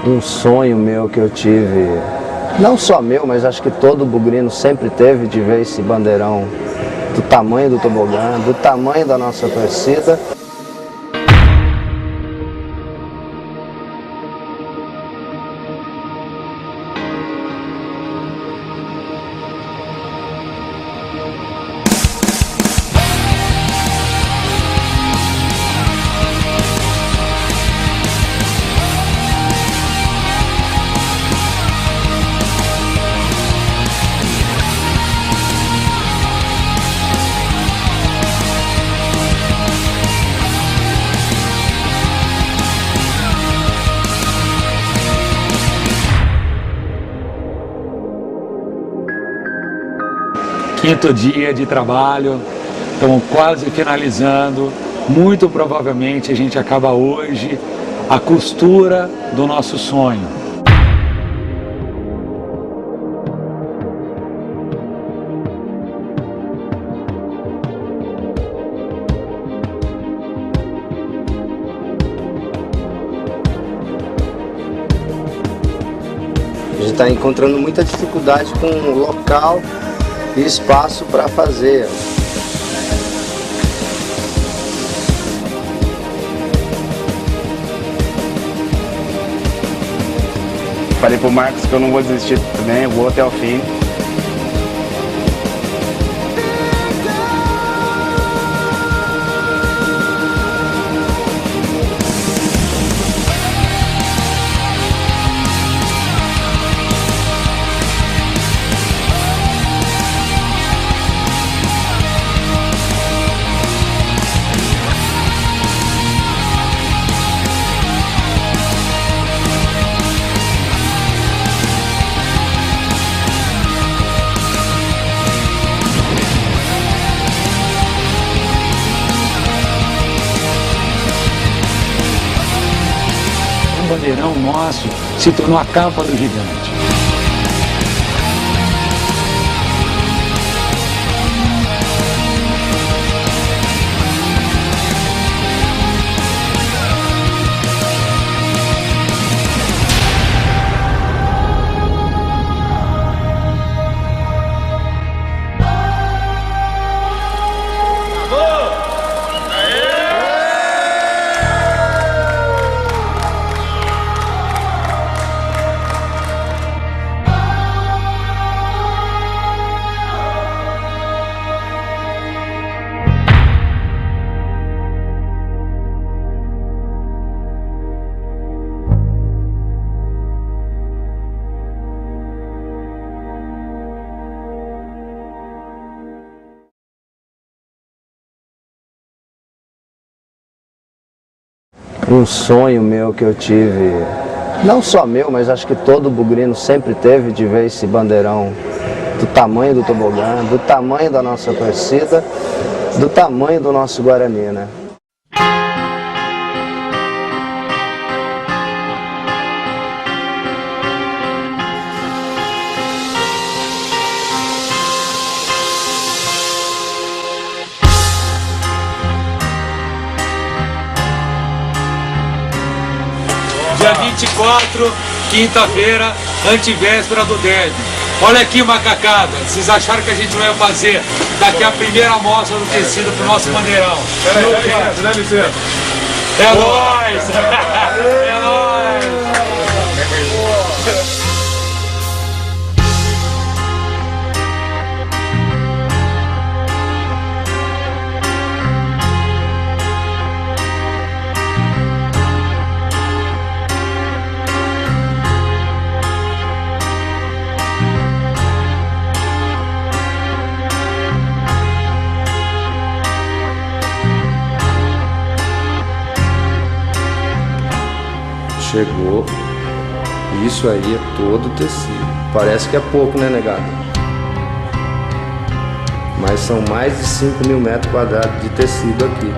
Um sonho meu que eu tive, não só meu, mas acho que todo bugrino sempre teve, de ver esse bandeirão do tamanho do tobogã, do tamanho da nossa torcida. Quinto dia de trabalho, estamos quase finalizando. Muito provavelmente a gente acaba hoje a costura do nosso sonho. A gente está encontrando muita dificuldade com o local e espaço para fazer. Falei pro Marcos que eu não vou desistir também, eu vou até o fim. O bandeirão nosso se tornou a capa do gigante. Um sonho meu que eu tive, não só meu, mas acho que todo bugrino sempre teve, de ver esse bandeirão do tamanho do tobogã, do tamanho da nossa torcida, do tamanho do nosso Guarani, né? Dia 24, quinta-feira, antivéspera do derby. Olha aqui, macacada, vocês acharam que a gente não ia fazer daqui a primeira amostra do tecido pro nosso bandeirão? Peraí, dá licença. É nóis! É nóis! Chegou, isso aí é todo tecido. Parece que é pouco, né, negado? Mas são mais de 5.000 metros quadrados de tecido aqui.